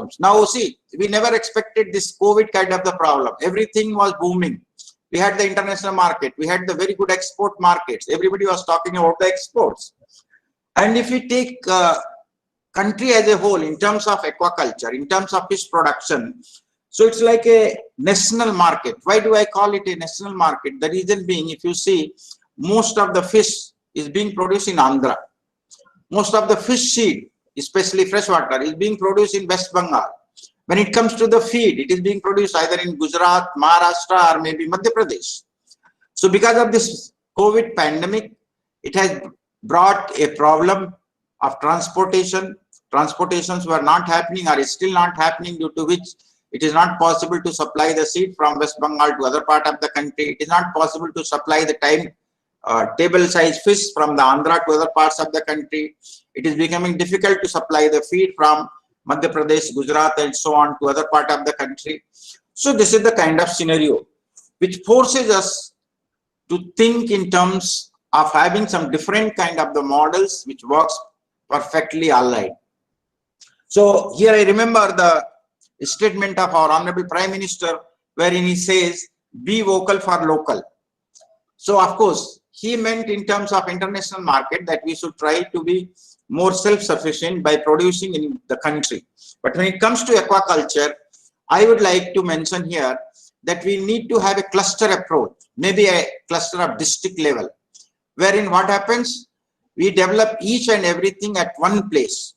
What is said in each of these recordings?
problems. Now see, we never expected this COVID kind of the problem. Everything was booming. We had the international market. We had the very good export markets. Everybody was talking about the exports. And if we take country as a whole in terms of aquaculture, in terms of fish production, so it's like a national market. Why do I call it a national market? The reason being, if you see, most of the fish is being produced in Andhra. Most of the fish seed, especially freshwater, is being produced in West Bengal. When it comes to the feed, it is being produced either in Gujarat, Maharashtra, or maybe Madhya Pradesh. So because of this COVID pandemic, it has brought a problem of transportation. Transportations were not happening or is still not happening, due to which it is not possible to supply the seed from West Bengal to other part of the country. It is not possible to supply the table size fish from the Andhra to other parts of the country. It is becoming difficult to supply the feed from Madhya Pradesh, Gujarat, and so on to other part of the country. So this is the kind of scenario which forces us to think in terms of having some different kind of the models which works perfectly allied. So here I remember the statement of our Honorable Prime Minister, wherein he says, be vocal for local. So of course, he meant in terms of international market that we should try to be more self-sufficient by producing in the country. But when it comes to aquaculture, I would like to mention here that we need to have a cluster approach, maybe a cluster of district level, wherein what happens, we develop each and everything at one place.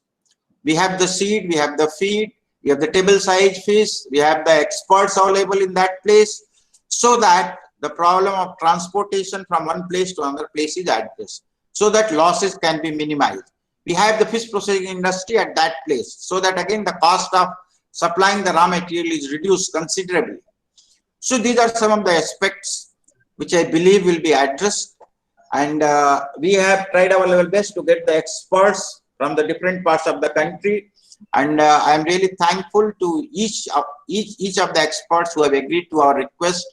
We have the seed, we have the feed, we have the table size fish, we have the experts available in that place, so that the problem of transportation from one place to another place is addressed, so that losses can be minimized. We have the fish processing industry at that place, so that again the cost of supplying the raw material is reduced considerably. So these are some of the aspects which I believe will be addressed, and we have tried our level best to get the experts from the different parts of the country, and I am really thankful to each of the experts who have agreed to our request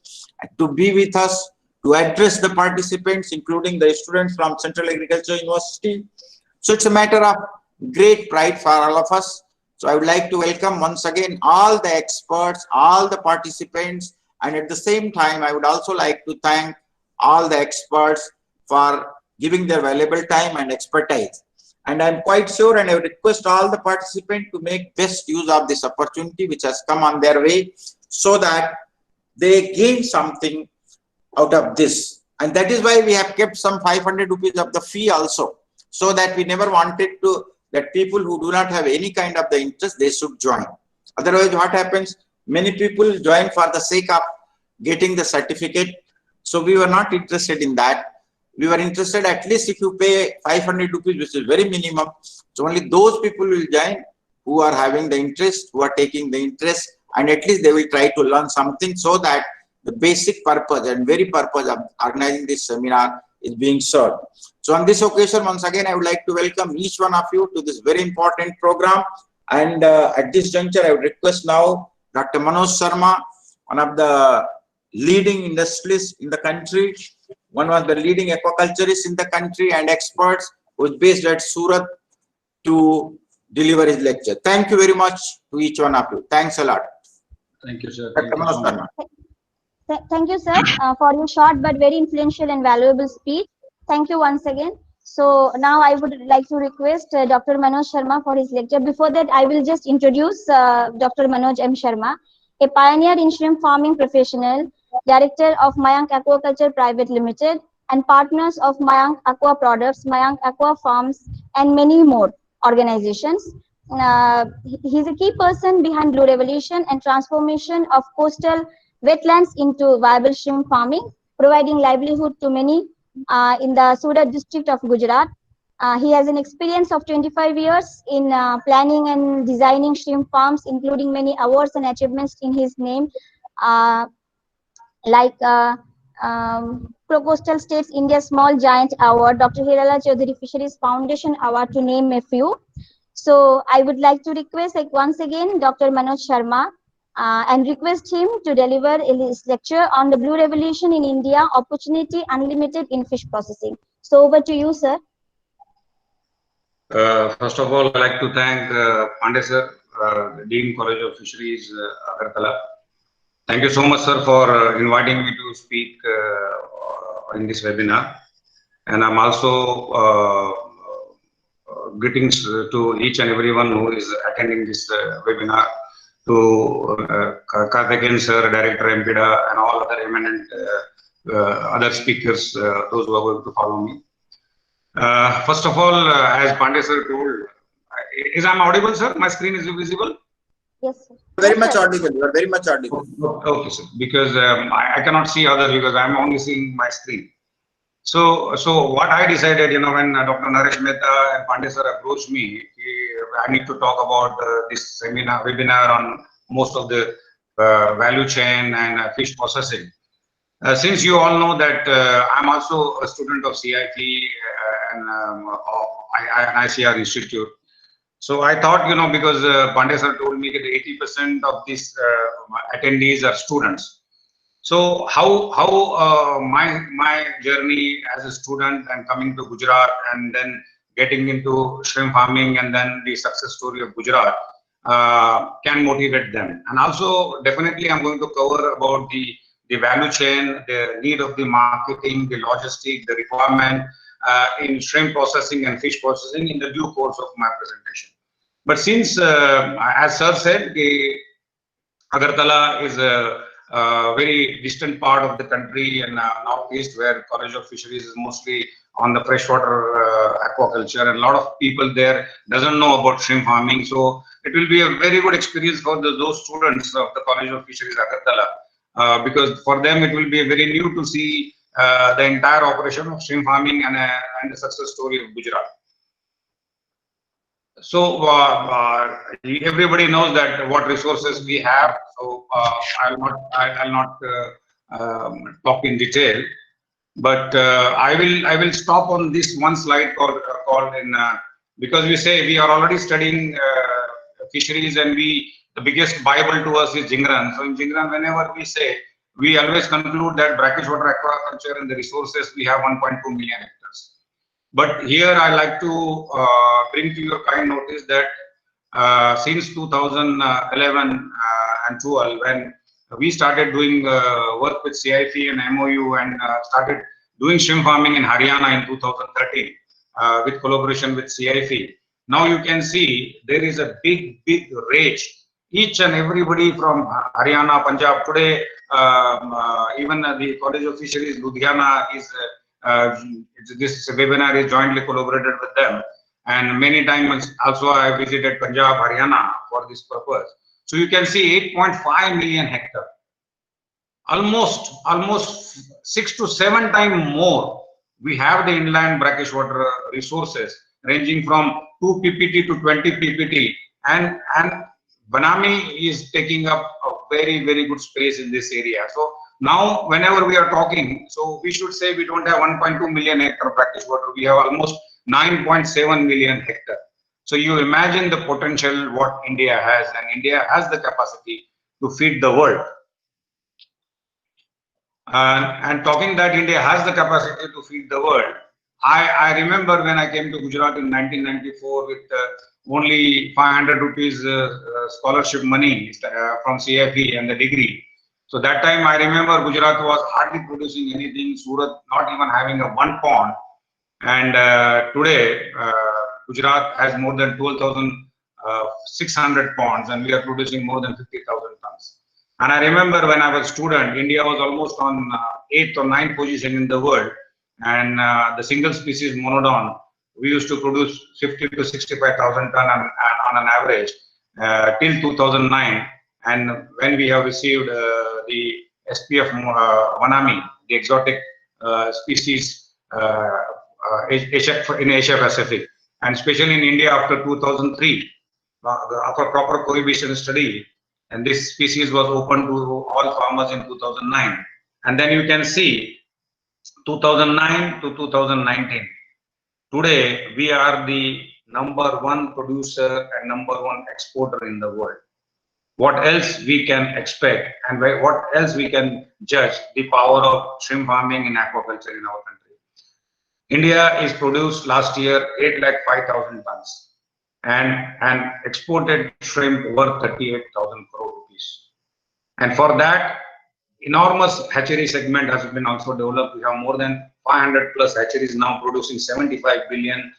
to be with us to address the participants, including the students from Central Agriculture University. So it's a matter of great pride for all of us. So I would like to welcome once again all the experts, all the participants, and at the same time I would also like to thank all the experts for giving their valuable time and expertise. And I'm quite sure, and I would request all the participants to make best use of this opportunity which has come on their way, so that they gain something out of this. And that is why we have kept some 500 rupees of the fee also, so that we never wanted to, that people who do not have any kind of the interest, they should join. Otherwise what happens, many people join for the sake of getting the certificate. So we were not interested in that. We were interested, at least if you pay 500 rupees, which is very minimum, so only those people will join who are having the interest, who are taking the interest, and at least they will try to learn something, so that the basic purpose and very purpose of organizing this seminar is being served. So on this occasion, once again, I would like to welcome each one of you to this very important program. And at this juncture, I would request now Dr. Manoj Sharma, one of the leading industrialists in the country, one of the leading aquaculturists in the country and experts, who is based at Surat, to deliver his lecture. Thank you very much to each one of you. Thanks a lot. Thank you, sir. Dr. Manoj Sharma. Thank you, sir, for your short but very influential and valuable speech. Thank you once again. So now I would like to request Dr. Manoj Sharma for his lecture. Before that, I will just introduce Dr. Manoj M. Sharma, a pioneer in shrimp farming professional, director of Mayank Aquaculture Private Limited, and partners of Mayank Aqua Products, Mayank Aqua Farms, and many more organizations. He is a key person behind Blue Revolution and transformation of coastal wetlands into viable shrimp farming, providing livelihood to many in the Surat district of Gujarat. He has an experience of 25 years in planning and designing shrimp farms, including many awards and achievements in his name, like Pro-Coastal States India Small Giant Award, Dr. Hirala Chaudhary Fisheries Foundation Award, to name a few. So I would like to request once again Dr. Manoj Sharma and request him to deliver his lecture on the Blue Revolution in India, Opportunity Unlimited in Fish Processing. So over to you, sir. First of all, I'd like to thank Pandey sir Dean College of Fisheries, Agartala. Thank you so much, sir, for inviting me to speak in this webinar. And I'm also greetings to each and everyone who is attending this webinar, to Karthikeyan sir, Director MPIDA, and all other eminent other speakers, those who are going to follow me. First of all, as Pandey sir told, is I'm audible, sir? My screen is visible? Yes, sir. Very Yes, much sir. audible. You are very much audible. Okay, sir. Because I cannot see others because I'm only seeing my screen. So what I decided, when Dr. Naresh Mehta and Pandey sir approached me, I need to talk about this webinar on most of the value chain and fish processing. Since you all know that I'm also a student of CIP and ICR Institute. So I thought, because Pandey sir told me that 80% of these attendees are students. So how my journey as a student and coming to Gujarat and then getting into shrimp farming and then the success story of Gujarat can motivate them. And also definitely I'm going to cover about the value chain, the need of the marketing, the logistic, the requirement in shrimp processing and fish processing in the due course of my presentation. But since, as sir said, Agartala is a very distant part of the country and northeast, where College of Fisheries is mostly on the freshwater aquaculture, and a lot of people there doesn't know about shrimp farming. So it will be a very good experience for those students of the College of Fisheries Agartala, because for them it will be very new to see the entire operation of shrimp farming and the success story of Gujarat. So everybody knows that what resources we have. So I'll not talk in detail, but I will stop on this one slide called in because we say we are already studying fisheries, and the biggest Bible to us is Jingran. So in Jingran, whenever we say, we always conclude that brackish water aquaculture and the resources we have 1.2 million hectares. But here I like to bring to your kind notice that since 2011 and 12, when we started doing work with CIP and MOU and started doing shrimp farming in Haryana in 2013 with collaboration with CIP. Now you can see there is a big rage. Each and everybody from Haryana, Punjab, today even the College of Fisheries Ludhiana is this webinar is jointly collaborated with them, and many times also I visited Punjab, Haryana for this purpose. So you can see 8.5 million hectare, almost 6 to 7 times more. We have the inland brackish water resources ranging from 2 ppt to 20 ppt, and Banami is taking up a very good space in this area. So now whenever we are talking, so we should say we don't have 1.2 million hectare brackish water, we have almost 9.7 million hectare. So you imagine the potential what India has, and India has the capacity to feed the world. And talking that India has the capacity to feed the world, I remember when I came to Gujarat in 1994 with only 500 rupees scholarship money from CIP and the degree. So that time I remember Gujarat was hardly producing anything, Surat not even having a one pond. And today Gujarat has more than 12,600 ponds, and we are producing more than 50,000 tons. And I remember when I was a student, India was almost on 8th or 9th position in the world. And the single species monodon, we used to produce 50 to 65,000 ton on an average till 2009. And when we have received the SPF Wanami, the exotic species in Asia Pacific, and especially in India after 2003, after proper prohibition study, and this species was open to all farmers in 2009. And then you can see 2009 to 2019. Today, we are the #1 producer and #1 exporter in the world. What else we can expect, and what else we can judge the power of shrimp farming in aquaculture in our country? India is produced last year 8,05,000 tons. and exported shrimp worth 38,000 crore rupees. And for that, enormous hatchery segment has been also developed. We have more than 500 plus hatcheries now producing 75 billion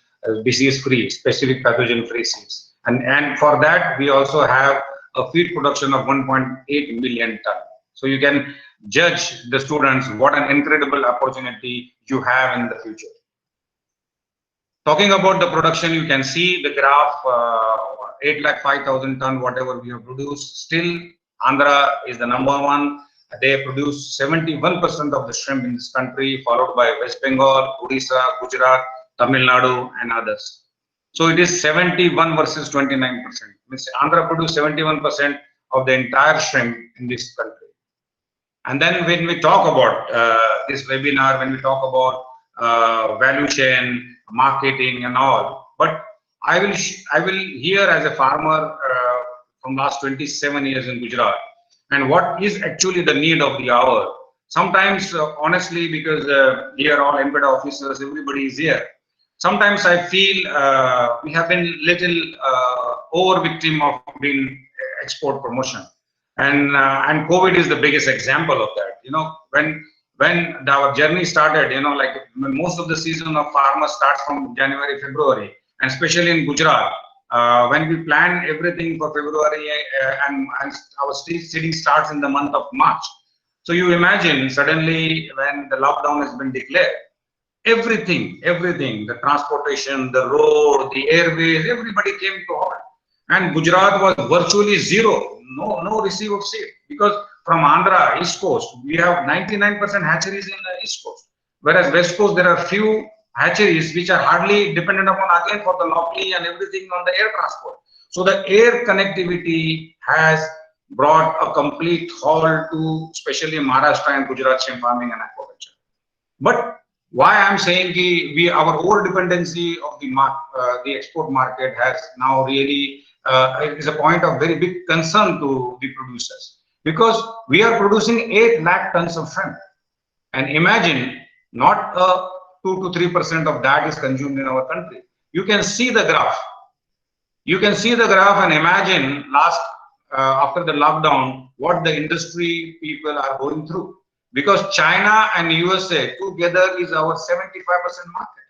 disease-free, specific pathogen-free seeds. And for that, we also have a feed production of 1.8 million ton. So you can judge the students what an incredible opportunity you have in the future. Talking about the production, you can see the graph, 8,05,000 ton, whatever we have produced. Still, Andhra is the number one. They produce 71% of the shrimp in this country, followed by West Bengal, Odisha, Gujarat, Tamil Nadu, and others. So it is 71 versus 29%. Means Andhra produce 71% of the entire shrimp in this country. And then when we talk about this webinar, when we talk about value chain, marketing, and all, but I will here as a farmer from last 27 years in Gujarat, and what is actually the need of the hour. Sometimes, honestly, because here all NPEDA officers, everybody is here. Sometimes I feel we have been little over victim of being export promotion, and COVID is the biggest example of that. You know, when our journey started, you know, like most of the season of farmers starts from January, February, and especially in Gujarat. When we plan everything for February and our seeding starts in the month of March. So you imagine suddenly when the lockdown has been declared, everything, the transportation, the road, the airways, everybody came to halt. And Gujarat was virtually zero, no receive of seed, because from Andhra, East Coast, we have 99% hatcheries in the East Coast. Whereas West Coast, there are few hatcheries which are hardly dependent upon again for the locally and everything on the air transport. So the air connectivity has brought a complete halt to especially Maharashtra and Gujarat shrimp farming and aquaculture. But why I'm saying our over dependency of the export market has now really is a point of very big concern to the producers, because we are producing 8 lakh tons of shrimp, and imagine not a 2 to 3% of that is consumed in our country. You can see the graph. You can see the graph and imagine after the lockdown, what the industry people are going through. Because China and USA together is our 75% market.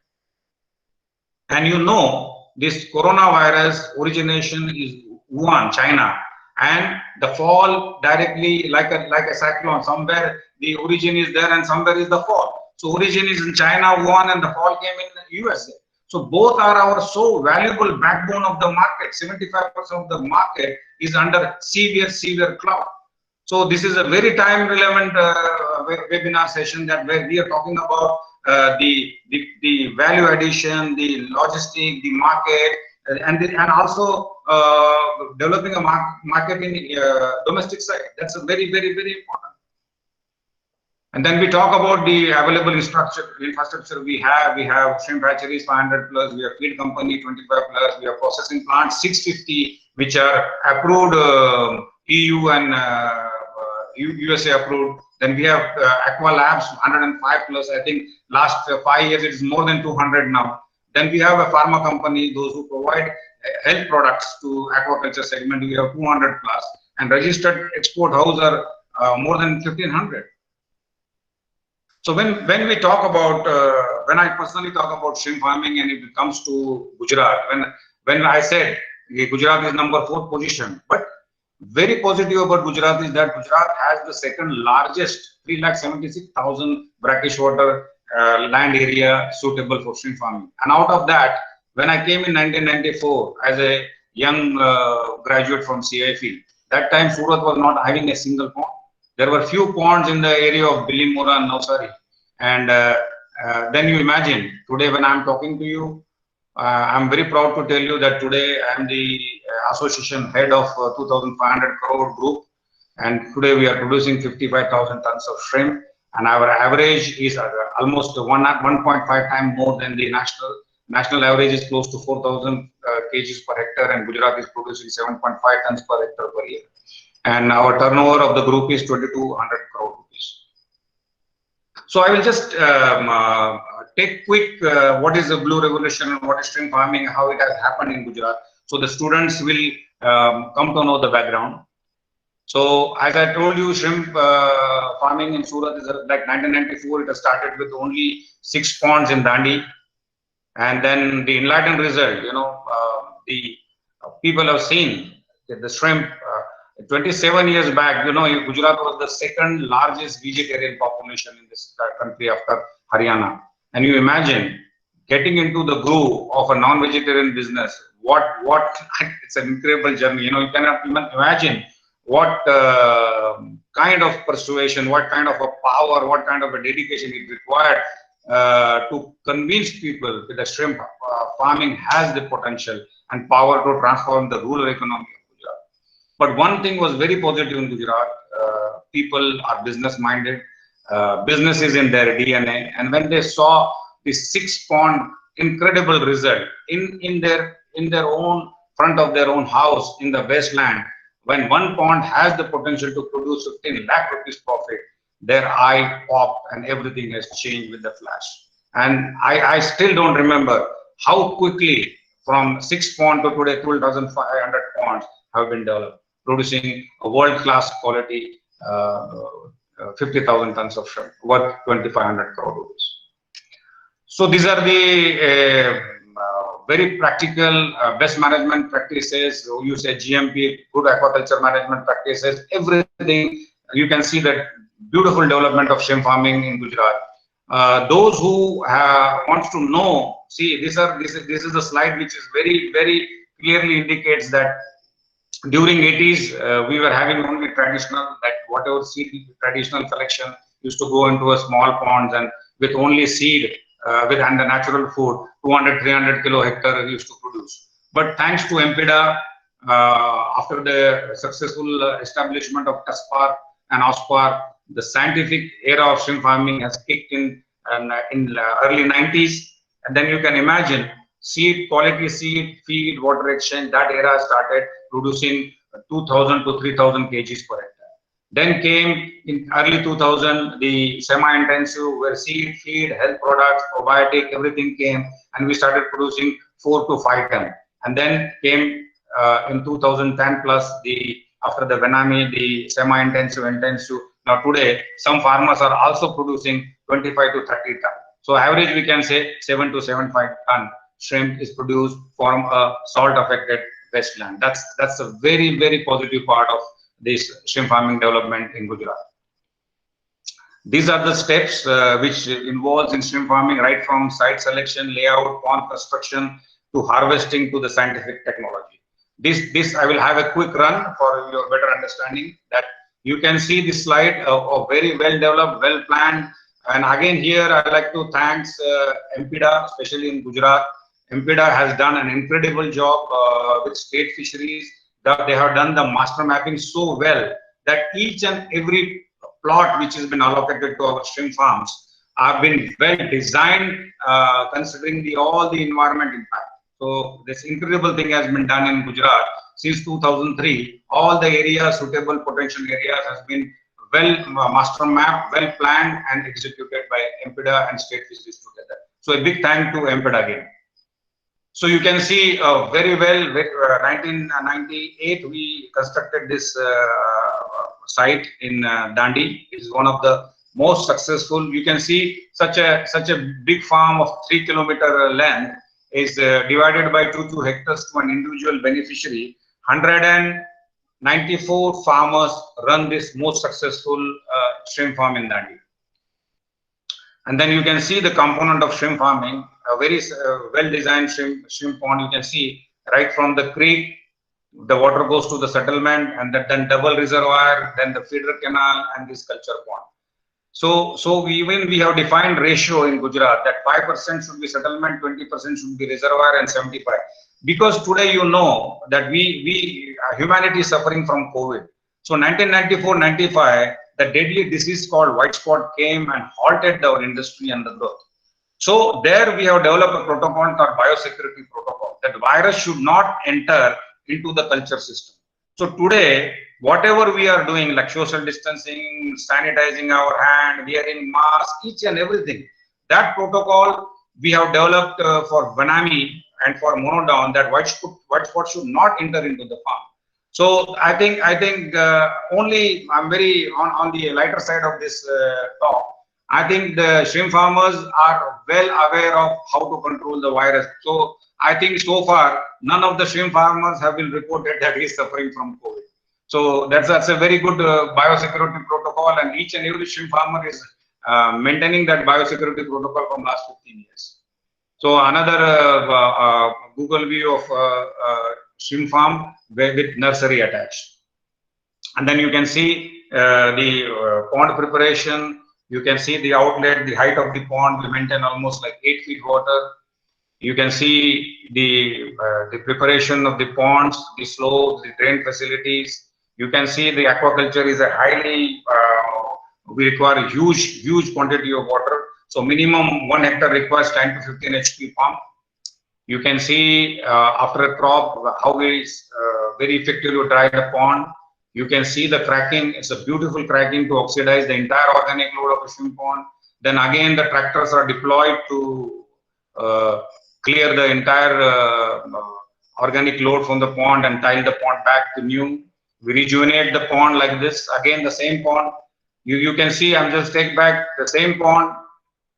And you know, this coronavirus origination is Wuhan, China. And the fall directly like a cyclone, somewhere the origin is there and somewhere is the fall. So origin is in China, Wuhan, and the fall came in the USA. So both are our so valuable backbone of the market. 75% of the market is under severe cloud. So this is a very time relevant webinar session where we are talking about the value addition, the logistic, the market, and also developing a marketing domestic side. That's a very important. And then we talk about the available infrastructure we have. We have shrimp hatcheries 500 plus, we have feed company 25 plus, we have processing plants 650 which are approved EU and USA approved. Then we have Aqua Labs 105 plus. I think last 5 years it is more than 200 now. Then we have a pharma company, those who provide health products to aquaculture segment. We have 200 plus, and registered export house are more than 1500. So when we talk about, when I personally talk about shrimp farming, and if it comes to Gujarat, when I said Gujarat is number 4 position, but very positive about Gujarat is that Gujarat has the second largest 376,000 brackish water land area suitable for shrimp farming. And out of that, when I came in 1994 as a young graduate from CIFE, that time Surat was not having a single pond. There were few ponds in the area of Bilimura and Navsari. And then you imagine, today when I'm talking to you, I'm very proud to tell you that today I'm the association head of 2,500 crore group. And today we are producing 55,000 tons of shrimp. And our average is almost 1.5 times more than the national. National average is close to 4,000 kgs per hectare, and Gujarat is producing 7.5 tons per hectare per year. And our turnover of the group is 2,200 crore rupees. So I will just take quick what is the blue revolution and what is shrimp farming, how it has happened in Gujarat. So the students will come to know the background. So as I told you, shrimp farming in Surat is like 1994. It has started with only 6 ponds in Dandi, and then the enlightened result. The people have seen that the shrimp. 27 years back, Gujarat was the second largest vegetarian population in this country after Haryana. And you imagine getting into the groove of a non-vegetarian business. What? It's an incredible journey. You cannot even imagine what kind of persuasion, what kind of a power, what kind of a dedication it required to convince people that the shrimp farming has the potential and power to transform the rural economy of Gujarat. But one thing was very positive in Gujarat. People are business minded. Business is in their DNA. And when they saw the 6 pond incredible result in their own front of their own house in the wasteland, when 1 pond has the potential to produce 15 lakh rupees profit, their eye popped and everything has changed with the flash. And I still don't remember how quickly from 6 pond to today 12,500 ponds have been developed, producing a world-class quality 50,000 tons of shrimp worth 2,500 crore rupees. So these are the very practical best management practices. You say GMP, good aquaculture management practices, everything. You can see that beautiful development of shrimp farming in Gujarat. Those who wants to know, see, this is a slide which is very, very clearly indicates that during 80s, we were having only traditional, that whatever seed traditional collection used to go into a small ponds and with only seed and the natural food, 200, 300 kilo hectare used to produce. But thanks to MPDA, after the successful establishment of TASPAR and OSPAR, the scientific era of shrimp farming has kicked in early 90s. And then you can imagine seed, quality seed, feed, water exchange, that era started producing 2,000 to 3,000 kgs per hectare. Then came in early 2000, the semi-intensive where seed, feed, health products, probiotic, everything came and we started producing 4 to 5 ton. And then came in 2010 plus after the Benami, the semi-intensive, intensive. Now today, some farmers are also producing 25 to 30 ton. So average we can say 7 to 7.5 ton shrimp is produced from a salt-affected wasteland. That's a very, very positive part of this shrimp farming development in Gujarat. These are the steps which involves in shrimp farming, right from site selection, layout, pond construction to harvesting to the scientific technology. This I will have a quick run for your better understanding. That you can see this slide of very well developed, well planned. And again here I like to thank MPDA, especially in Gujarat. MPDA has done an incredible job with state fisheries. They have done the master mapping so well that each and every plot which has been allocated to our shrimp farms have been well designed considering all the environment impact. So this incredible thing has been done in Gujarat since 2003. All the areas, suitable potential areas, has been well master mapped, well planned and executed by MPDA and state fisheries together. So a big thank to MPDA again. So you can see very well, 1998 we constructed this site in Dandi. It is one of the most successful. You can see such a big farm of 3 kilometer length is divided by 2 hectares to an individual beneficiary. 194 farmers run this most successful shrimp farm in Dandi. And then you can see the component of shrimp farming, a very well-designed shrimp pond. You can see right from the creek, the water goes to the settlement, and then double reservoir, then the feeder canal, and this culture pond. So we have defined ratio in Gujarat that 5% should be settlement, 20% should be reservoir, and 75%. Because today you know that humanity is suffering from COVID. So 1994-95. The deadly disease called white spot came and halted our industry and the growth. So there we have developed a protocol called biosecurity protocol, that virus should not enter into the culture system. So today, whatever we are doing, like social distancing, sanitizing our hand, wearing masks, each and everything, that protocol we have developed for Benami and for monodon, that white spot should not enter into the farm. So I think only I'm very on the lighter side of this talk. I think the shrimp farmers are well aware of how to control the virus. So I think so far none of the shrimp farmers have been reported that he is suffering from COVID. So that's a very good biosecurity protocol, and each and every shrimp farmer is maintaining that biosecurity protocol from last 15 years. So another Google view of shrimp farm with nursery attached. And then you can see the pond preparation. You can see the outlet, the height of the pond. We maintain almost like 8 feet water. You can see the preparation of the ponds, the slopes, the drain facilities. You can see the aquaculture is a highly, we require a huge quantity of water. So minimum 1 hectare requires 10 to 15 HP pump. You can see after a crop how we very effectively dry the pond. You can see the cracking. It's a beautiful cracking to oxidize the entire organic load of a shrimp pond. Then again the tractors are deployed to clear the entire organic load from the pond and tile the pond back to new. We rejuvenate the pond like this. Again the same pond. You can see, I'm just take back, the same pond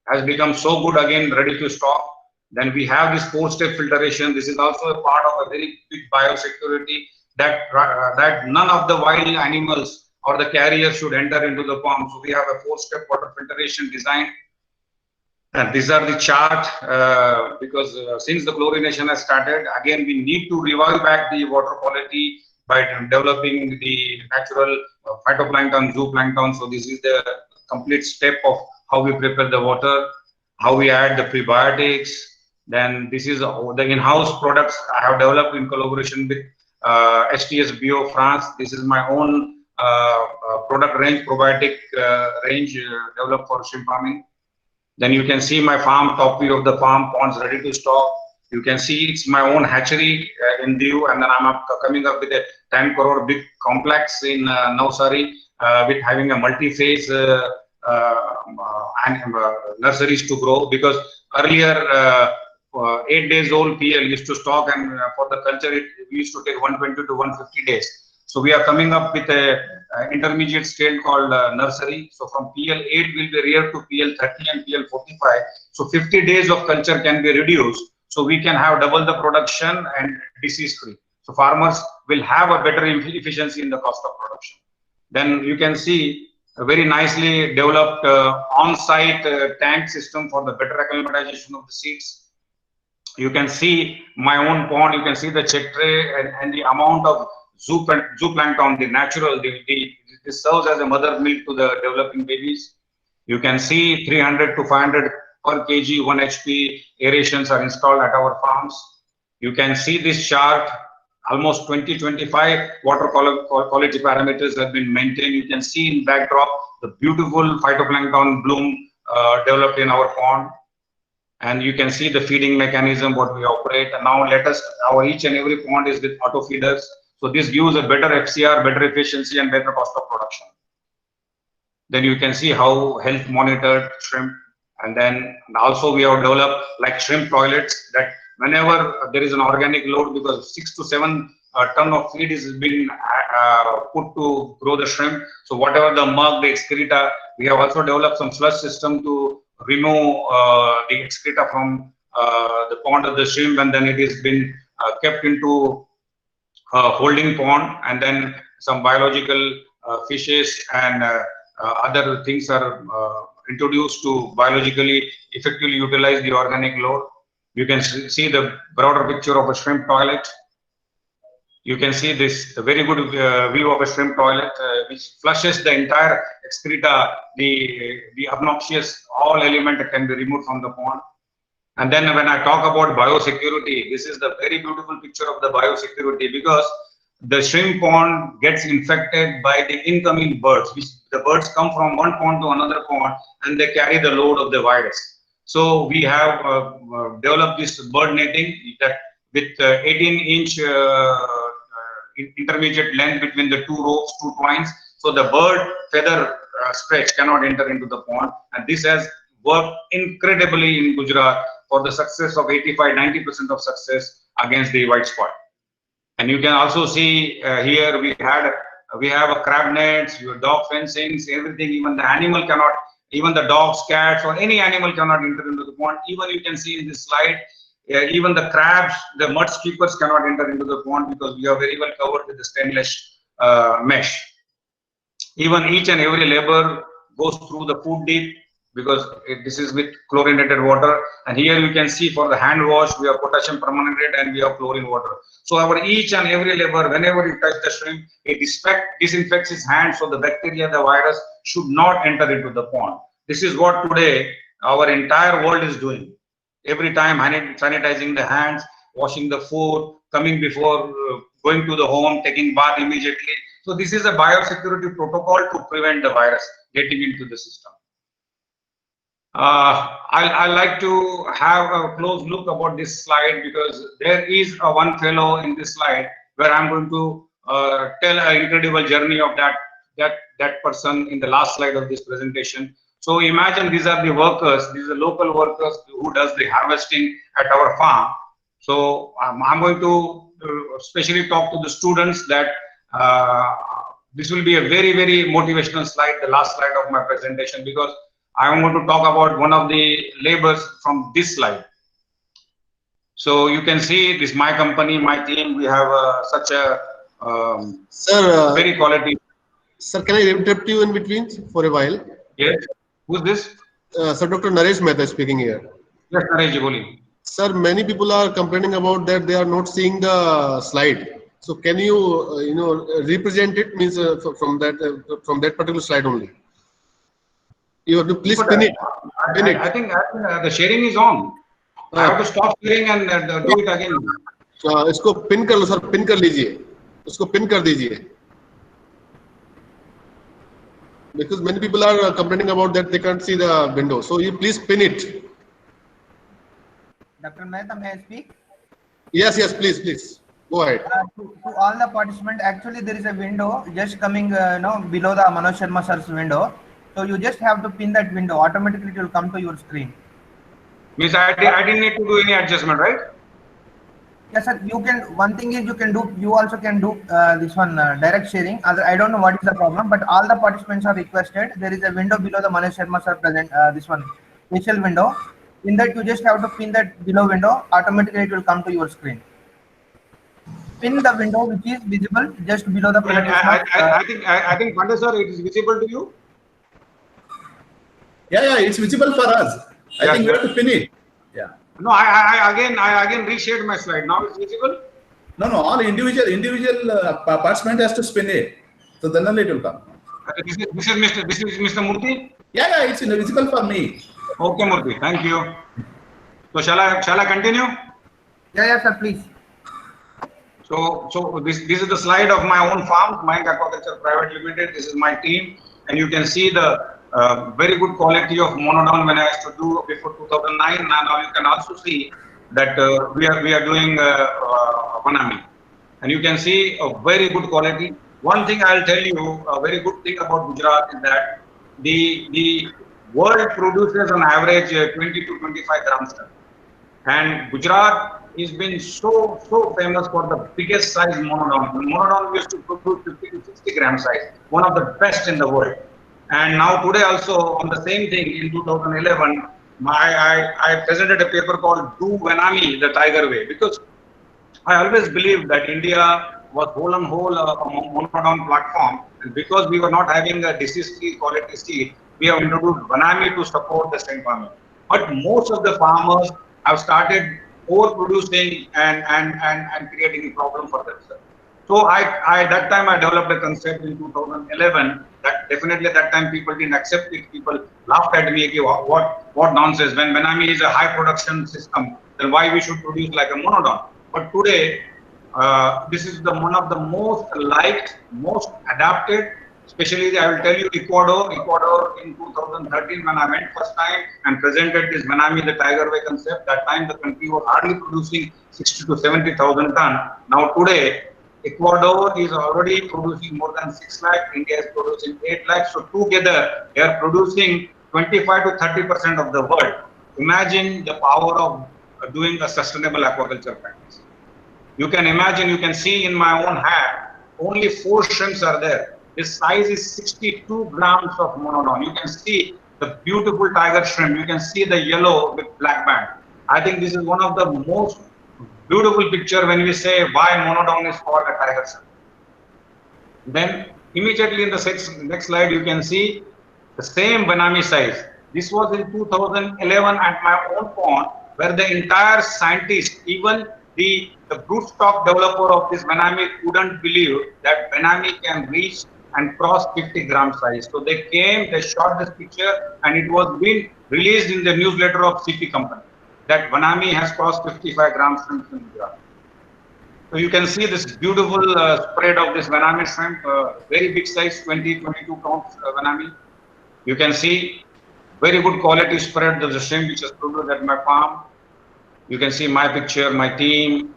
has become so good again, ready to stock. Then we have this 4-step filtration. This is also a part of a very big biosecurity that none of the wild animals or the carriers should enter into the pond. So we have a 4-step water filtration design. And these are the chart because since the chlorination has started, again we need to revive back the water quality by developing the natural phytoplankton, zooplankton. So this is the complete step of how we prepare the water, how we add the prebiotics. Then this is the in-house products I have developed in collaboration with STS Bio France. This is my own product range, probiotic range developed for shrimp farming. Then you can see my farm, top view of the farm, ponds ready to stock. You can see it's my own hatchery in view, and then I'm coming up with a 10 crore big complex in Navsari with having a multi-phase nurseries to grow, because earlier 8 days old PL used to stock, and for the culture it used to take 120 to 150 days. So we are coming up with a intermediate scale called nursery. So from PL8 will be reared to PL30 and PL45. So 50 days of culture can be reduced. So we can have double the production and disease free. So farmers will have a better efficiency in the cost of production. Then you can see a very nicely developed on-site tank system for the better acclimatization of the seeds. You can see my own pond. You can see the check tray and the amount of zooplankton, the natural, this serves as a mother milk to the developing babies. You can see 300 to 500 per kg 1 HP aerations are installed at our farms. You can see this chart, almost 20-25 water quality parameters have been maintained. You can see in backdrop the beautiful phytoplankton bloom developed in our pond. And you can see the feeding mechanism, what we operate. And now our each and every pond is with auto feeders. So this gives a better FCR, better efficiency, and better cost of production. Then you can see how health monitored shrimp. And then also we have developed like shrimp toilets, that whenever there is an organic load, because 6 to 7 ton of feed is being put to grow the shrimp. So whatever the mug, the excreta, we have also developed some flush system to remove the excreta from the pond of the shrimp, and then it is been kept into holding pond, and then some biological fishes and other things are introduced to biologically effectively utilize the organic load. You can see the broader picture of a shrimp toilet. You can see this very good view of a shrimp toilet which flushes the entire excreta, the obnoxious all element that can be removed from the pond. And then when I talk about biosecurity, this is the very beautiful picture of the biosecurity, because the shrimp pond gets infected by the incoming birds, which the birds come from one pond to another pond and they carry the load of the virus. So we have developed this bird netting that with 18-inch intermediate length between the two ropes, two twines. So the bird feather stretch cannot enter into the pond. And this has worked incredibly in Gujarat. for the success of 85-90% of success against the white spot. And you can also see here we have a crab nets, your dog fencings, everything. Even the animal cannot, even the dogs, cats, or any animal cannot enter into the pond. Even you can see in this slide, even the crabs, the mud skippers cannot enter into the pond because we are very well covered with the stainless mesh. Even each and every labor goes through the food dip because this is with chlorinated water. And here you can see for the hand wash, we have potassium permanganate and we have chlorine water. So our each and every labor, whenever you touch the shrimp, it disinfects his hands so the bacteria, the virus should not enter into the pond. This is what today our entire world is doing. Every time sanitizing the hands, washing the food, coming before going to the home, taking bath immediately. So this is a biosecurity protocol to prevent the virus getting into the system. I like to have a close look about this slide because there is one fellow in this slide where I'm going to tell an incredible journey of that person in the last slide of this presentation. So imagine these are the workers, these are local workers who does the harvesting at our farm. So I'm going to especially talk to the students that this will be a very, very motivational slide, the last slide of my presentation, because I want to talk about one of the labors from this slide. So you can see this, my company, my team, we have such a very quality. Sir, can I interrupt you in between for a while? Yes. Who's this? Sir, Dr. Naresh Mehta speaking here. Yes, Naresh ji, Sir, many people are complaining about that they are not seeing the slide. So can you, represent it, means from that particular slide only? You have to please pin it. I think the sharing is on. I have to stop sharing and do it again. इसको pin कर लो sir, pin कर लीजिए, उसको pin कर दीजिए. Because many people are complaining about that they can't see the window. So you please pin it. Dr. Mehta, may I speak? Yes, please. Go ahead. To all the participants, actually there is a window just coming below the Manoj Sharma sir's window. So you just have to pin that window. Automatically it will come to your screen. Means I didn't need to do any adjustment, right? Yes, sir. You can. One thing is you can do. You also can do this one direct sharing. I don't know what is the problem, but all the participants are requested. There is a window below the Manoj Sharma sir present. This one, initial window. In that you just have to pin that below window. Automatically it will come to your screen. Pin the window which is visible just below the presentation. I think Pandey sir, it is visible to you. Yeah, it's visible for us. I think we have to pin it. Yeah. No, I again reshared my slide. Now it's visible. No, all individual participant has to spin it. So then only it will come. This is Mr. Murthy. Yeah, it's visible for me. Okay, Murthy. Thank you. So shall I continue? Yeah, sir. Please. So this is the slide of my own farm, Mayank Aquaculture Private Limited. This is my team, and you can see the very good quality of monodon when I used to do before 2009. And now you can also see that we are doing Vanami, and you can see a very good quality. One thing I'll tell you, a very good thing about Gujarat is that the world produces on average 20 to 25 grams, and Gujarat has been so famous for the biggest size monodon. Monodon used to produce 50 to 60 gram size, one of the best in the world. And now today also on the same thing in 2011, I presented a paper called Do Vanami the Tiger Way, because I always believed that India was whole and whole a monodon platform, and because we were not having a disease-free quality seed, we have introduced Vanami to support the shrimp farming. But most of the farmers have started overproducing and creating a problem for themselves. So that time I developed a concept in 2011 that definitely at that time people didn't accept it. People laughed at me, what nonsense. When Vanami is a high production system, then why we should produce like a monodon? But today, this is one of the most liked, most adapted, especially I will tell you Ecuador in 2013 when I went first time and presented this Vanami the Tiger Way concept. That time the country was hardly producing 60 to 70,000 tons. Now today, Ecuador is already producing more than 6 lakh, India is producing 8 lakhs. So together, they are producing 25 to 30% of the world. imagine the power of doing a sustainable aquaculture practice. You can imagine, you can see in my own hand, only 4 shrimps are there. This size is 62 grams of monodon. You can see the beautiful tiger shrimp. You can see the yellow with black band. I think this is one of the most beautiful picture when we say why monodon is called a tiger shrimp. Then immediately in the next slide, you can see the same Vanami size. This was in 2011 at my own pond, where the entire scientist, even the broodstock developer of this Vanami couldn't believe that Vanami can reach and cross 50 gram size. So they came, they shot this picture, and it was being released in the newsletter of CP company that Vanami has crossed 55 grams shrimp in Gujarat. So you can see this beautiful spread of this Vanami shrimp, very big size, 22 pounds Vanami. You can see very good quality spread of the shrimp which is produced at my farm. You can see my picture, my team.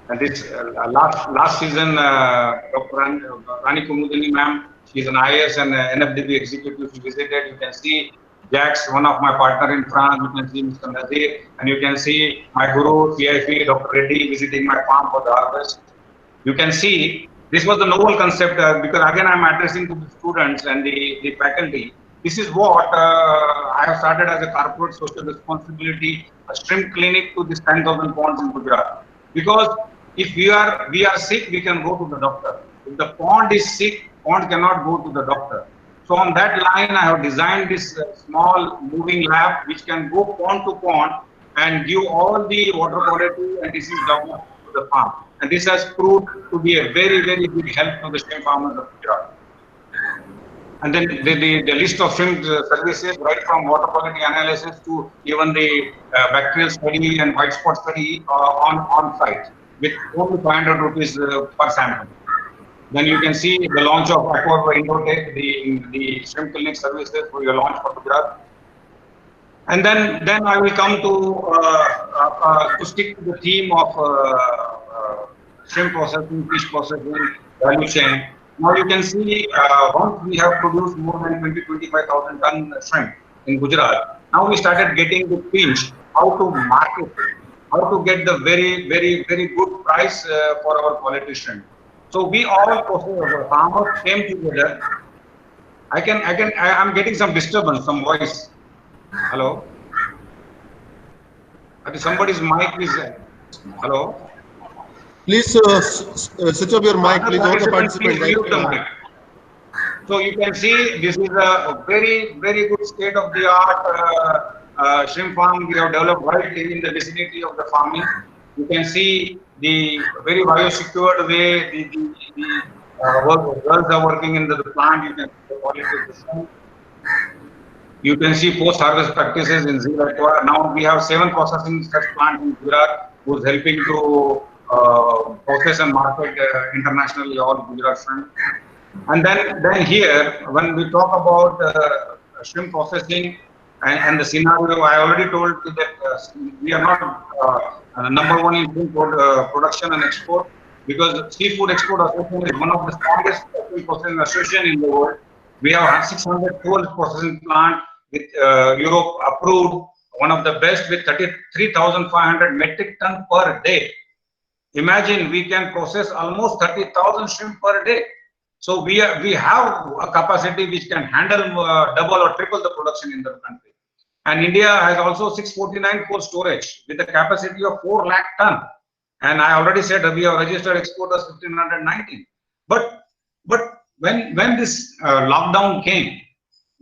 And this last season, Dr. Rani Kumudini ma'am, she's an IAS and NFDB executive. She visited. You can see Jax, one of my partner in France. You can see Mr. Nazir, and you can see my guru, CIP, Dr. Reddy, visiting my farm for the harvest. You can see this was the novel concept because again I'm addressing to the students and the faculty. This is what I have started as a corporate social responsibility, a shrimp clinic to these 10,000 ponds in Gujarat. Because if we are sick, we can go to the doctor. If the pond is sick, pond cannot go to the doctor. So on that line, I have designed this small moving lab which can go pond to pond and give all the water quality and disease diagnosis to the farm. And this has proved to be a very, very big help to the shrimp farmers of Gujarat. And then the list of shrimp services, right from water quality analysis to even the bacterial study and white spot study on site with only 500 rupees per sample. Then you can see the launch of Aqua Indotech, the shrimp clinic services for your launch for Gujarat. And then I will come to stick to the theme of shrimp processing, fish processing, value chain. Now you can see once we have produced more than 25,000 ton shrimp in Gujarat, now we started getting the pinch how to market it, how to get the very, very, very good price for our quality shrimp. So we all farmers came together. I'm getting some disturbance, some voice. Hello? Somebody's mic is, hello? Please switch off your mic, please. All the participants. So you can see this is a very, very good state-of-the-art shrimp farm we have developed right in the vicinity of the farming. You can see the very biosecured way the girls are working in the plant. You can see the quality of the shrimp. You can see post-harvest practices in Zee Aqua. Now we have 7 processing such plants in Gujarat who is helping to process and market internationally all Gujarat shrimp. And then here, when we talk about shrimp processing and the scenario, I already told you that we are not number one in shrimp production and export, because Seafood Export Association is one of the strongest shrimp processing association in the world. We have 600 processing plant with Europe approved, one of the best with 33,500 metric ton per day. Imagine we can process almost 30,000 shrimp per day. So we have a capacity which can handle double or triple the production in the country. And India has also 649 cold storage with a capacity of 4 lakh ton. And I already said that we have registered exporters 1,519. But when this lockdown came,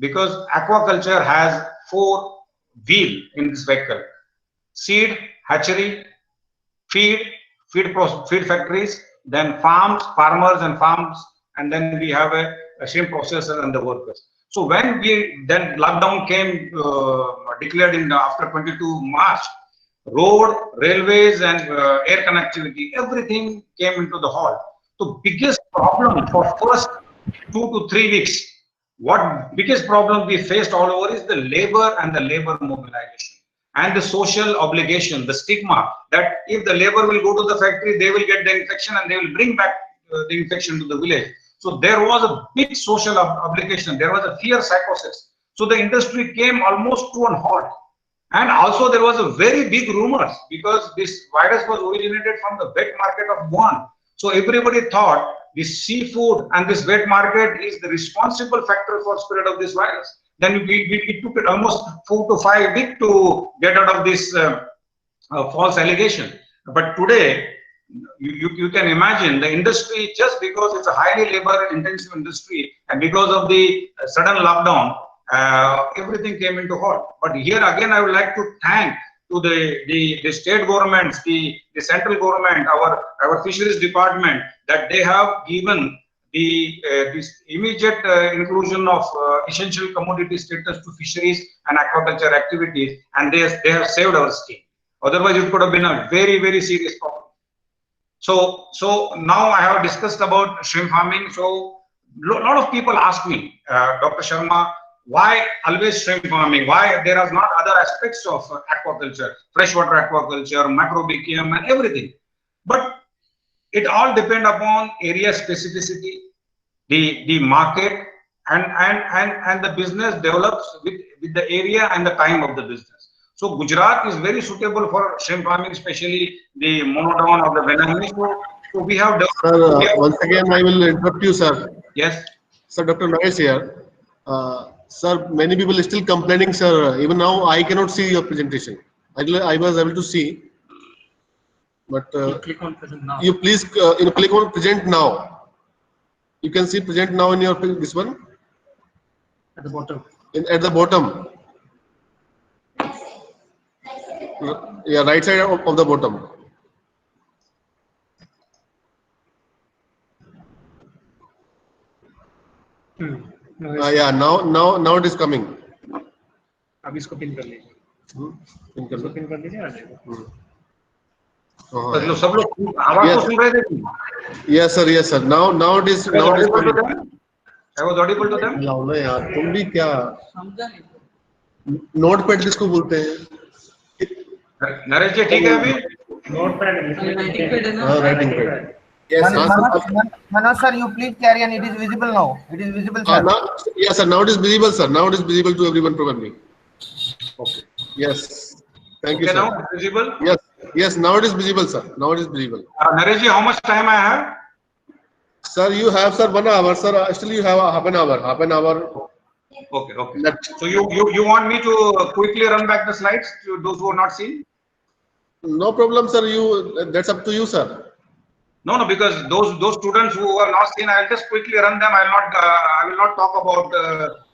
because aquaculture has 4 wheels in this vehicle: seed, hatchery, feed factories, then farmers and farms, and then we have a shrimp processor and the workers. So when then lockdown came, declared after 22 March, road, railways and air connectivity, everything came into the halt. So biggest problem for first 2 to 3 weeks, biggest problem we faced all over is the labor and the labor mobilization and the social obligation, the stigma that if the labor will go to the factory, they will get the infection and they will bring back the infection to the village. So there was a big social obligation. There was a fear psychosis. So the industry came almost to an halt. And also there was a very big rumors because this virus was originated from the wet market of Wuhan. So everybody thought this seafood and this wet market is the responsible factor for spread of this virus. Then it took it almost 4 to 5 weeks to get out of this false allegation. But today, you can imagine the industry, just because it's a highly labor intensive industry and because of the sudden lockdown, everything came into halt. But here again, I would like to thank to the state governments, the central government, our fisheries department, that they have given this immediate inclusion of essential commodity status to fisheries and aquaculture activities, and they have saved our skin. Otherwise, it could have been a very, very serious problem. So now I have discussed about shrimp farming. So a lot of people ask me, Dr. Sharma, why always shrimp farming? Why there are not other aspects of aquaculture, freshwater aquaculture, macrobichium and everything? But it all depends upon area specificity, the market, and the business develops with the area and the time of the business. So Gujarat is very suitable for shrimp farming, especially the monodon or the Venami. So we have developed. Sir, once again, I will interrupt you, sir. Yes. Sir, Dr. Nagesh here. Sir, many people are still complaining, sir. Even now, I cannot see your presentation. I was able to see, but Click on present now. you please click on present now. You can see present now in your this one At the bottom. at the bottom. Yeah, right side of the bottom. No, Yeah, now it is coming. अब इसको pin कर लीजिए. इसको pin कर लीजिए आ जाएगा. सब लोग आवाज तो सुन रहे थे. Yes, sir. Now it is coming. I was audible to them. लाओ ना यार, तुम भी क्या नोट पैड किसको बोलते हैं? नरेश जी ठीक है अभी? हाँ, writing pad. Yes, Manoj sir, you please carry on. It is visible now. It is visible, sir. Yes, sir. Now it is visible, sir. Now it is visible to everyone probably. Okay. Yes. Thank you, Okay, sir. now it's visible. Yes. Now it is visible, sir. Now it is visible. Naresh ji, how much time I have? Sir, you have, sir, 1 hour, sir. Still you have half an hour. Okay. Left. So you want me to quickly run back the slides to those who are not seen? No problem, sir. That's up to you, sir. No, because those students who are not seen, I'll just quickly run them. I will not talk about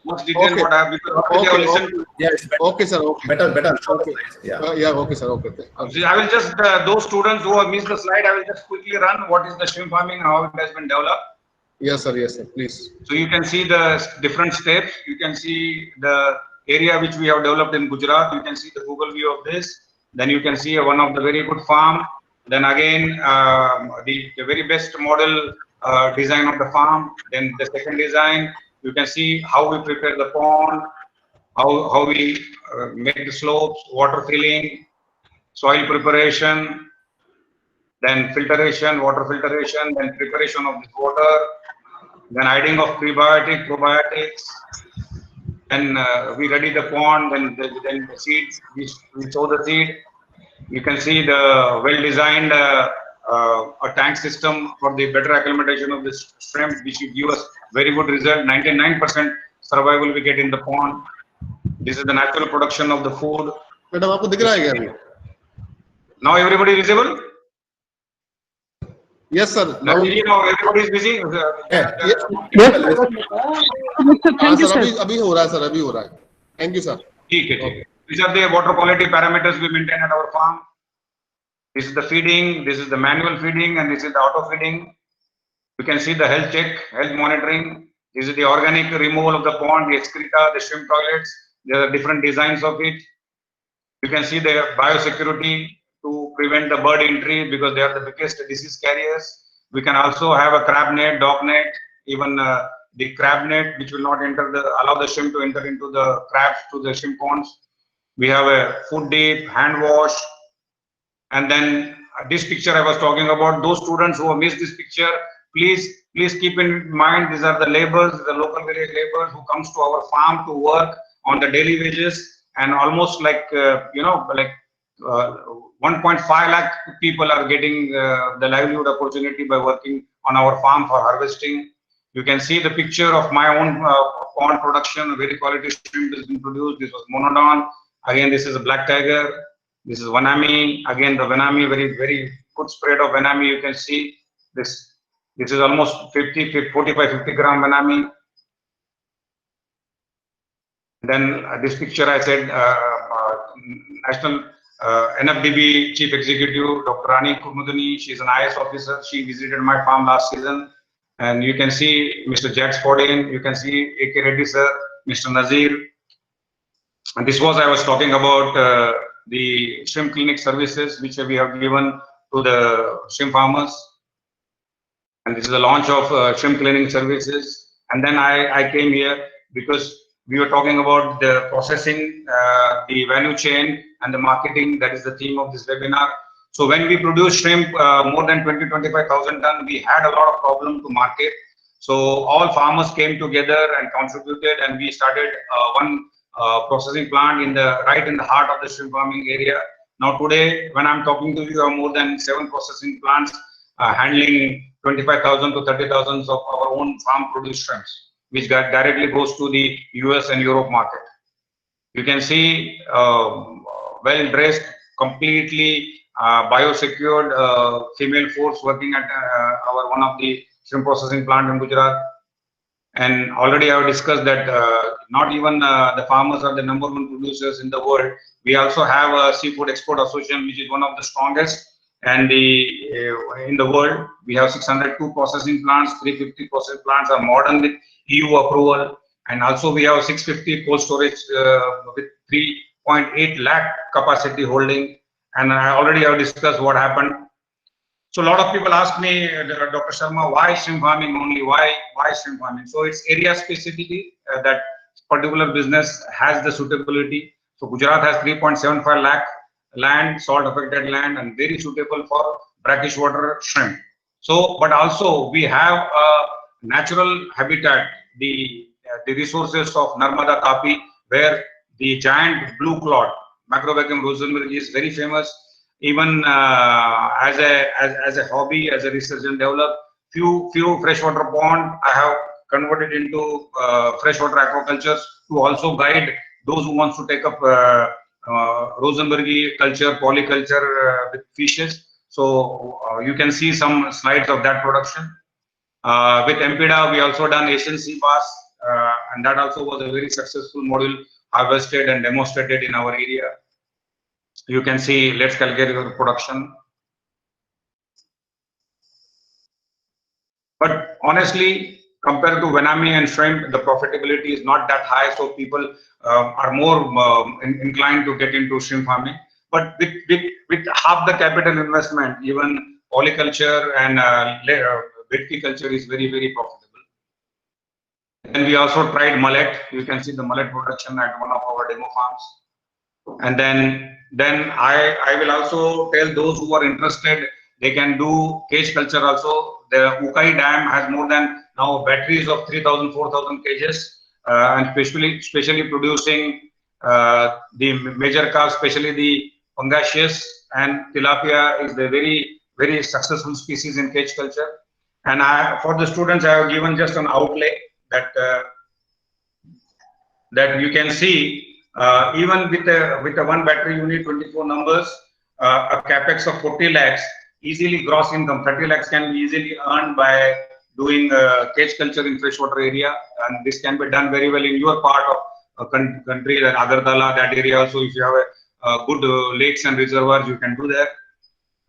much detail Okay. what I have because already I have listened to. yes, Okay, sir. Okay. better. Okay. Yeah. Yeah. Okay, sir. Okay. See, I will just those students who have missed the slide, I will just quickly run what is the shrimp farming and how it has been developed. Yes, sir. Please. So you can see the different steps. You can see the area which we have developed in Gujarat. You can see the Google view of this. Then you can see one of the very good farm. Then again, the very best model design of the farm. Then the second design, you can see how we prepare the pond, how we make the slopes, water filling, soil preparation, then filtration, water filtration, then preparation of the water, then adding of prebiotic, probiotics, then we ready the pond, then the seeds, we sow the seed. You can see the well-designed a tank system for the better acclimatization of the shrimp, which will give us very good result. 99% survival we get in the pond. This is the natural production of the food. Madam, आपको दिख रहा है क्या अभी? Now everybody is visible? Yes, sir. Now everybody is busy. हाँ sir, अभी हो रहा है सर, अभी हो रहा है. Thank you, sir. ठीक है. These are the water quality parameters we maintain at our farm. This is the feeding, this is the manual feeding, and this is the auto feeding. You can see the health check, health monitoring. This is the organic removal of the pond, the excreta, the shrimp toilets. There are different designs of it. You can see the biosecurity to prevent the bird entry because they are the biggest disease carriers. We can also have a crab net, dog net, even the crab net, which will not allow the shrimp to enter into the crabs to the shrimp ponds. We have a food dip, hand wash, and then this picture I was talking about. Those students who have missed this picture, please keep in mind, these are the laborers, the local village laborers who comes to our farm to work, on the daily wages, and almost like, 1.5 lakh people are getting the livelihood opportunity by working on our farm for harvesting. You can see the picture of my own pond production. Very quality shrimp has been produced. This was Monodon. Again, this is a black tiger. This is Vanami. Again, the Vanami, very, very good spread of Vanami. You can see this. This is almost 45, 50 gram Vanami. Then this picture I said, National NFDB Chief Executive, Dr. Rani Kurmudani. She is an IS officer. She visited my farm last season. And you can see Mr. Jack Spodin. You can see A.K. Reddy sir, Mr. Nazir. And this was, I was talking about the shrimp clinic services which we have given to the shrimp farmers. And this is the launch of shrimp cleaning services. And then I came here because we were talking about the processing, the value chain and the marketing. That is the theme of this webinar. So when we produce shrimp, more than 25,000 tons, we had a lot of problem to market. So all farmers came together and contributed, and we started one processing plant right in the heart of the shrimp farming area. Now today, when I'm talking to you, I have more than 7 processing plants handling 25,000 to 30,000 of our own farm produced shrimps, which directly goes to the US and Europe market. You can see well dressed, completely biosecured female force working at one of the shrimp processing plant in Gujarat. And already I have discussed that not even the farmers are the #1 producers in the world. We also have a Seafood Export Association, which is one of the strongest and in the world. We have 602 processing plants, 350 processing plants are modern with EU approval, and also we have 650 cold storage with 3.8 lakh capacity holding. And I already have discussed what happened. So a lot of people ask me, Dr. Sharma, why shrimp farming only? Why shrimp farming? So it's area specificity that particular business has the suitability. So Gujarat has 3.75 lakh land, salt affected land, and very suitable for brackish water shrimp. So, but also we have a natural habitat, the resources of Narmada Tapi, where the giant blue cod, Macrobacterium rosenbergi, is very famous. Even as a hobby, as a research and develop, few freshwater pond I have converted into freshwater aquacultures to also guide those who wants to take up rosenbergi culture, polyculture with fishes. So you can see some slides of that production. With Empida, we also done Asian sea bass, and that also was a very successful model harvested and demonstrated in our area. You can see Let's Calgary production. But honestly, compared to Vanami and shrimp, the profitability is not that high. So people are more inclined to get into shrimp farming. But with half the capital investment, even polyculture and viticulture is very, very profitable. And we also tried mullet. You can see the mullet production at one of our demo farms. And then I will also tell those who are interested, they can do cage culture also. The Ukai Dam has more than now batteries of 3,000, 4,000 cages, and especially producing the major carp, especially the Pangasius and Tilapia is the very, very successful species in cage culture. And for the students, I have given just an outlay that that you can see. Even with a one battery unit, 24 numbers, a capex of 40 lakhs, easily gross income 30 lakhs can be easily earned by doing cage culture in freshwater area, and this can be done very well in your part of country, like Agartala, that area also. If you have a good lakes and reservoirs, you can do that.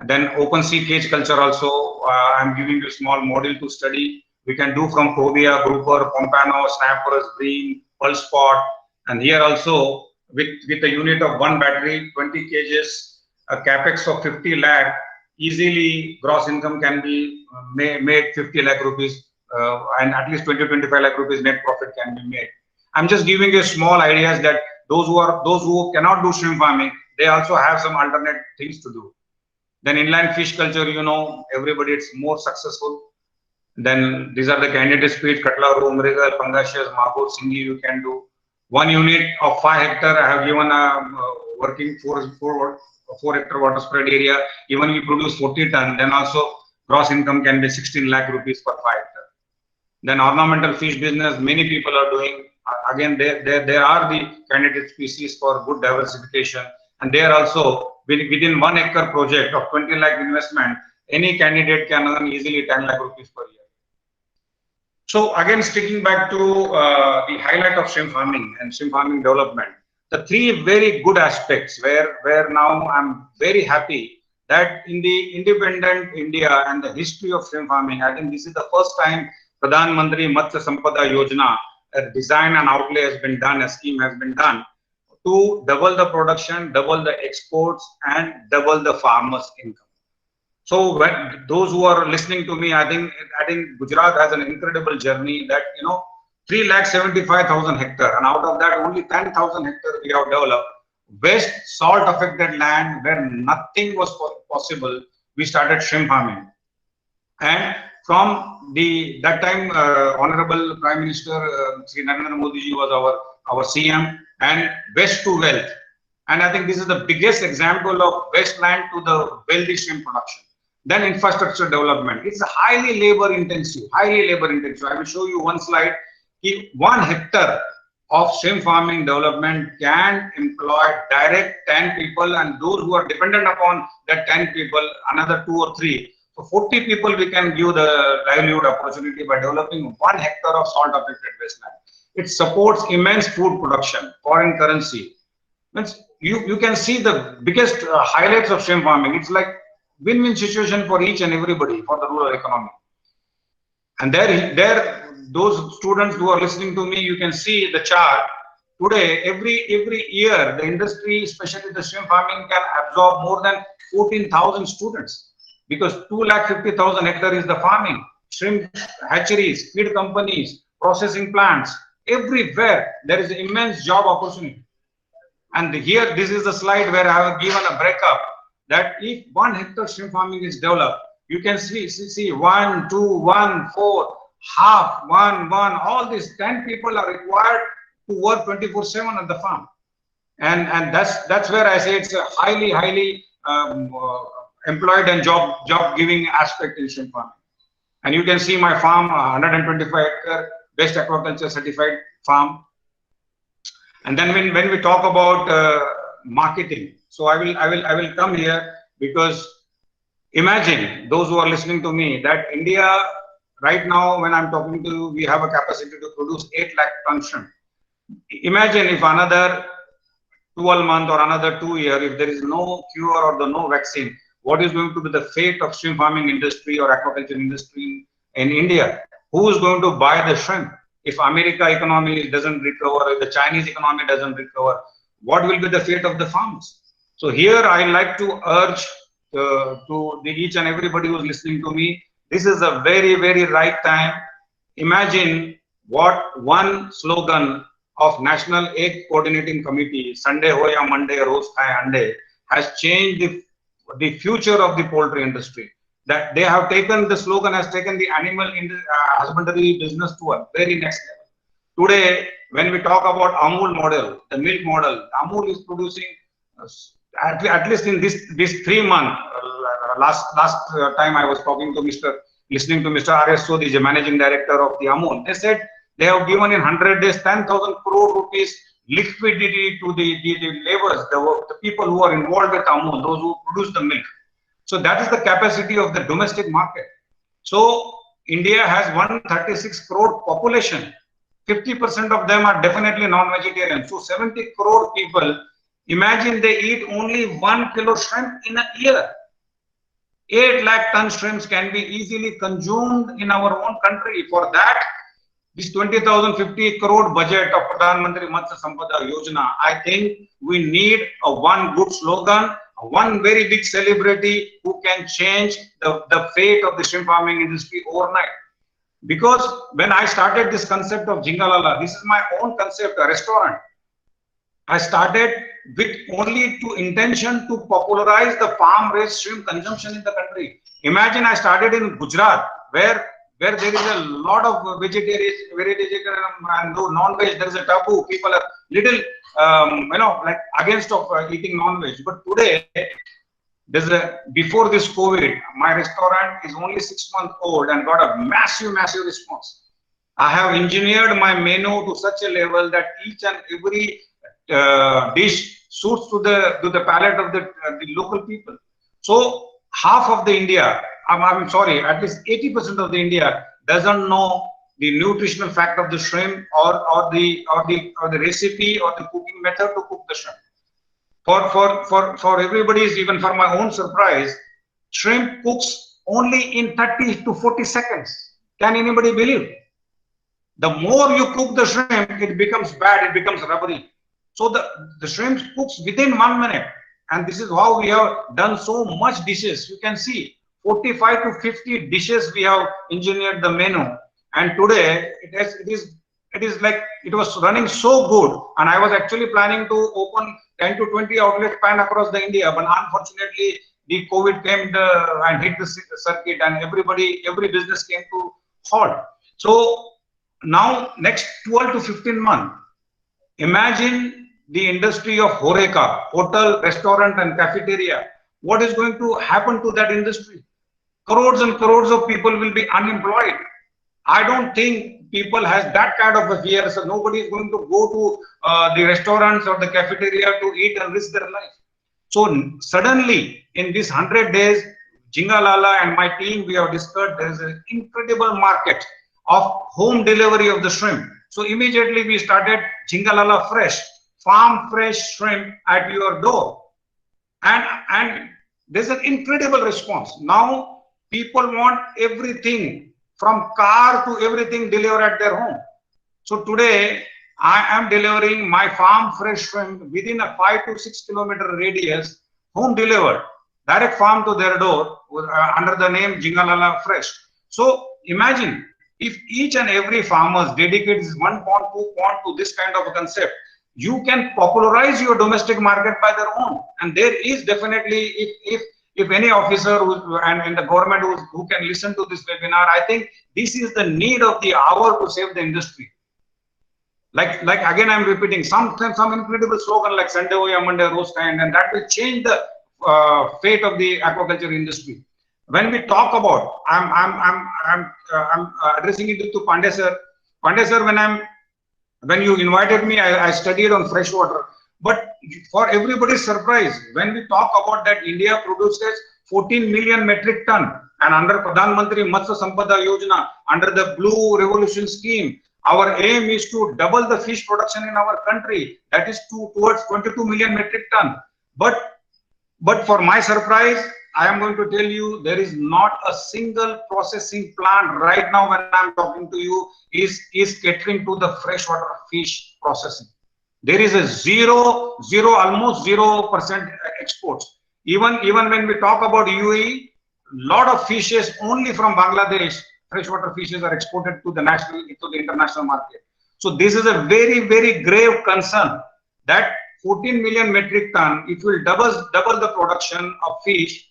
Then open sea cage culture also, I'm giving you a small model to study. We can do from cobia, grouper, pompano, snappers, green, pulse spot. And here also, with a unit of one battery, 20 cages, a capex of 50 lakh, easily gross income can be made 50 lakh rupees, and at least 20-25 lakh rupees net profit can be made. I'm just giving you small ideas that those who cannot do shrimp farming, they also have some alternate things to do. Then inland fish culture, you know, everybody it's more successful. Then these are the candidate species: Katla, Mrigal, Pangasius, Margot, Singhi you can do. one unit of 5 hectare. I have given a working 4 hectare water spread area. Even we produce 40 ton, then also gross income can be 16 lakh rupees per 5 hectare. Then ornamental fish business, many people are doing. Again, there are the candidate species for good diversification, and there also within 1 acre project of 20 lakh investment, any candidate can earn easily 10 lakh rupees per year. So again, sticking back to the highlight of shrimp farming and shrimp farming development, the 3 very good aspects where now I'm very happy that in the independent India and the history of shrimp farming, I think this is the first time Pradhan Mantri Matsya Sampada Yojana, a design and outlay has been done, a scheme has been done to double the production, double the exports, and double the farmers' income. So when those who are listening to me, I think Gujarat has an incredible journey that 3,75,000 hectare, and out of that only 10,000 hectare we have developed. West salt affected land where nothing was possible, we started shrimp farming. And from that time, Honorable Prime Minister Sri Narendra Modi ji was our CM, and West to wealth. And I think this is the biggest example of Westland to the wealthy shrimp production. Then infrastructure development. It's highly labor intensive. I will show you one slide. 1 hectare of shrimp farming development can employ direct 10 people, and those who are dependent upon that 10 people, another 2 or 3. So 40 people we can give the livelihood opportunity by developing 1 hectare of salt affected wasteland. It supports immense food production, foreign currency. Means you can see the biggest highlights of shrimp farming. It's like win-win situation for each and everybody for the rural economy. And there those students who are listening to me, you can see the chart. Today, every year, the industry, especially the shrimp farming, can absorb more than 14,000 students, because 250,000 hectare is the farming. Shrimp hatcheries, feed companies, processing plants, everywhere there is immense job opportunity. And here, this is the slide where I have given a breakup that if 1 hectare shrimp farming is developed, you can see 1, 2, 1, 4, half, 1, all these 10 people are required to work 24/7 at the farm. And that's where I say it's a highly employed and job giving aspect in shrimp farming. And you can see my farm, 125 hectare, best aquaculture certified farm. And then when we talk about marketing, so I will come here, because imagine those who are listening to me that India right now, when I'm talking to you, we have a capacity to produce 8 lakh tons shrimp. Imagine if another 12 months or another 2 years, if there is no cure or no vaccine, what is going to be the fate of shrimp farming industry or aquaculture industry in India? Who is going to buy the shrimp? If America economy doesn't recover, if the Chinese economy doesn't recover, what will be the fate of the farmers? So here I like to urge to each and everybody who is listening to me, this is a very right time. Imagine what one slogan of National Egg Coordinating Committee, Sunday ho ya Monday, Roz Khaye Ande, has changed the future of the poultry industry. That they have taken, the slogan has taken the animal husbandry business to a very next level. Today, when we talk about Amul model, the milk model, Amul is producing at least in this 3 months. Last time I was listening to Mr. R.S. Sodhi, the managing director of the Amul. They said they have given in 100 days 10,000 crore rupees liquidity to the laborers, the people who are involved with Amul, those who produce the milk. So that is the capacity of the domestic market. So India has 136 crore population. 50% of them are definitely non-vegetarian. So 70 crore people, imagine they eat only 1 kilo shrimp in a year. 8 lakh ton shrimps can be easily consumed in our own country. For that, this 20,050 crore budget of Pradhan Mantri Matsya Sampada Yojana, I think we need one good slogan, one very big celebrity who can change the fate of the shrimp farming industry overnight. Because when I started this concept of Jingalala, this is my own concept, a restaurant. I started with only intention to popularize the farm-raised shrimp consumption in the country. Imagine I started in Gujarat, where where there is a lot of vegetarian and non-veg, there is a taboo. People are little, like against of eating non-veg. But today, before this COVID, my restaurant is only 6 months old and got a massive response. I have engineered my menu to such a level that each and every dish suits to the palate of the local people. So half of the India, I'm sorry, at least 80% of the India doesn't know the nutritional fact of the shrimp or the recipe or the cooking method to cook the shrimp. For everybody's, even for my own surprise, shrimp cooks only in 30 to 40 seconds. Can anybody believe? The more you cook the shrimp, it becomes bad, it becomes rubbery. So the shrimp cooks within 1 minute. And this is how we have done so much dishes. You can see 45 to 50 dishes we have engineered the menu. And today it is like it was running so good. And I was actually planning to open 10 to 20 outlets pan across the India. But unfortunately, the COVID came and hit the circuit, and every business came to halt. So now next 12 to 15 months, imagine the industry of HoReCa, hotel, restaurant and cafeteria. What is going to happen to that industry? Crores and crores of people will be unemployed. I don't think people has that kind of a fear. So nobody is going to go to the restaurants or the cafeteria to eat and risk their life. So suddenly in this 100 days, Jingalala and my team, we have discovered there is an incredible market of home delivery of the shrimp. So immediately we started Jingalala Fresh, farm fresh shrimp at your door. And there's an incredible response. Now people want everything from car to everything delivered at their home. So today I am delivering my farm fresh shrimp within a 5 to 6 kilometer radius, home delivered, direct farm to their door under the name Jingalala Fresh. So imagine if each and every farmer dedicates 1 pond, 2 pond to this kind of a concept, you can popularize your domestic market by their own. And there is definitely, if any officer and the government who can listen to this webinar, I think this is the need of the hour to save the industry. Like again, I'm repeating some incredible slogan like Sunday Oya Monday roast kind, and that will change the fate of the aquaculture industry. When we talk about, I'm addressing it to Pandey sir. Pandey sir, when you invited me, I studied on freshwater. But for everybody's surprise, when we talk about that India produces 14 million metric ton, and under Pradhan Mantri Matsya Sampada Yojana, under the Blue Revolution scheme, our aim is to double the fish production in our country. That is towards 22 million metric ton. But for my surprise, I am going to tell you, there is not a single processing plant right now when I'm talking to you is catering to the freshwater fish processing. There is a almost 0% exports. Even when we talk about UAE, lot of fishes only from Bangladesh, freshwater fishes are exported to the international market. So this is a very, very grave concern that 14 million metric ton, it will double the production of fish.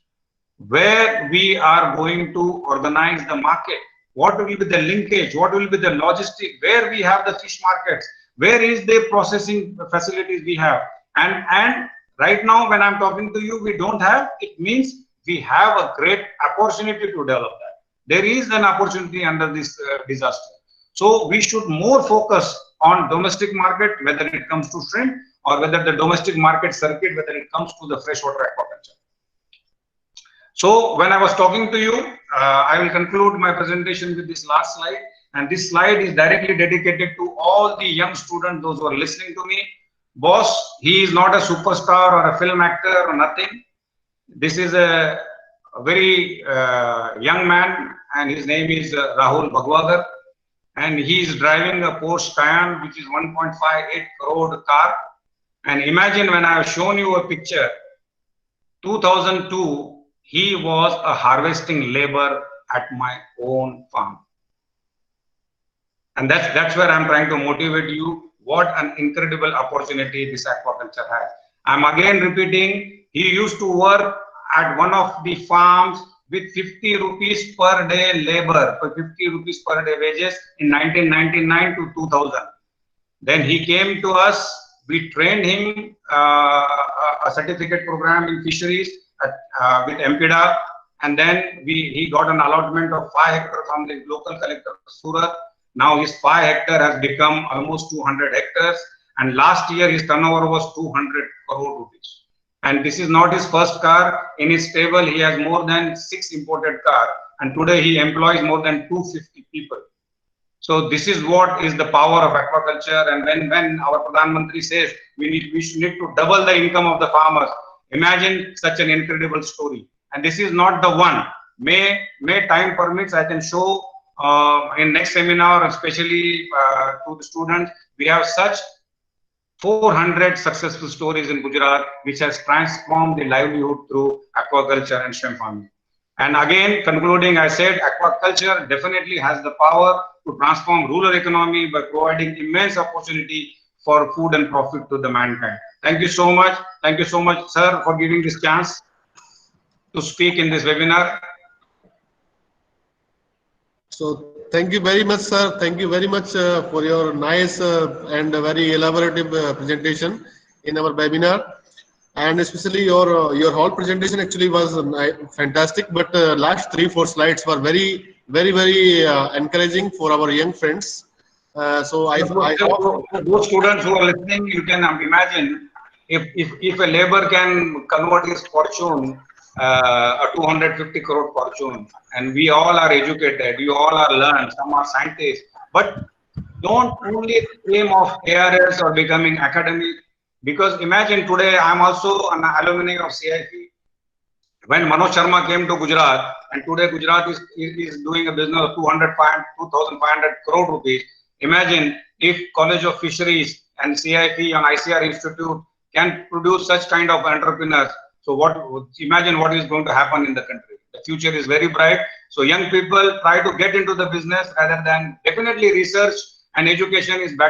Where we are going to organize the market, what will be the linkage, what will be the logistic, where we have the fish markets, where is the processing facilities we have, and right now when I'm talking to you, we don't have. It means we have a great opportunity to develop that. There is an opportunity under this disaster. So we should more focus on domestic market, whether it comes to shrimp or whether the domestic market circuit, whether it comes to the freshwater aquaculture. So when I was talking to you, I will conclude my presentation with this last slide. And this slide is directly dedicated to all the young students, those who are listening to me. Boss, he is not a superstar or a film actor or nothing. This is a very young man, and his name is Rahul Bhagwagar. And he is driving a Porsche Cayenne, which is 1.58 crore car. And imagine when I have shown you a picture, 2002, he was a harvesting labor at my own farm. And that's where I'm trying to motivate you. What an incredible opportunity this aquaculture has. I'm again repeating, he used to work at one of the farms with 50 rupees per day labor, for 50 rupees per day wages in 1999 to 2000. Then he came to us, we trained him a certificate program in fisheries with MPDA, and then he got an allotment of 5 hectares from the local collector of Surat. Now his 5 hectare has become almost 200 hectares, and last year his turnover was 200 crore rupees. And this is not his first car. In his stable, he has more than 6 imported cars, and today he employs more than 250 people. So this is what is the power of aquaculture. And when our Pradhan Mantri says we need to double the income of the farmers, imagine such an incredible story. And this is not the one. May time permits, I can show in next seminar, especially to the students, we have such 400 successful stories in Gujarat, which has transformed the livelihood through aquaculture and shrimp farming. And again, concluding, I said aquaculture definitely has the power to transform rural economy by providing immense opportunity for food and profit to the mankind. Thank you so much. Thank you so much, sir, for giving this chance to speak in this webinar. So thank you very much, sir. Thank you very much for your nice and very elaborative presentation in our webinar. And especially your whole presentation actually was fantastic. But last 3-4 slides were very encouraging for our young friends. So I hope those students who are listening, you can imagine if a labor can convert his fortune, a 250 crore fortune, and we all are educated, we all are learned, some are scientists, but don't only aim of ARS or becoming academic, because imagine today I am also an alumni of CIP. When Manoj Sharma came to Gujarat, and today Gujarat is doing a business of 2,500 crore rupees. Imagine if College of Fisheries and CIP and ICR Institute can produce such kind of entrepreneurs. So imagine what is going to happen in the country. The future is very bright. So young people try to get into the business rather than, definitely research and education is back.